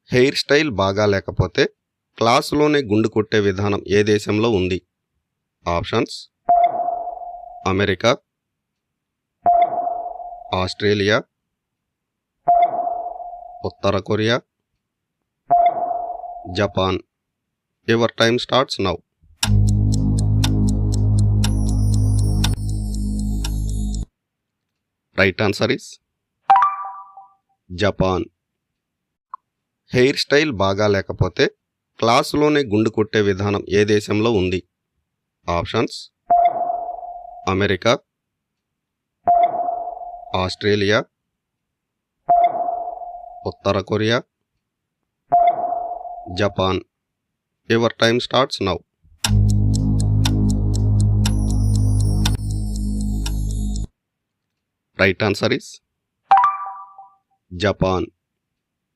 Hair style బాగా లేకపోతే క్లాసులోనే గుండు కొట్టే విధానం ఏ దేశంలో ఉంది? ఆప్షన్స్: అమెరికా, ఆస్ట్రేలియా, ఉత్తర Korea, Japan. Your time starts now. Right answer is Japan. Hair style బాగా లేకపోతే క్లాసులోనే గుండు కొట్టే విధానం ఏ దేశంలో ఉంది? ఆప్షన్స్: అమెరికా, ఆస్ట్రేలియా, ఉత్తర Korea, Japan. Your time starts now. Right answer is Japan.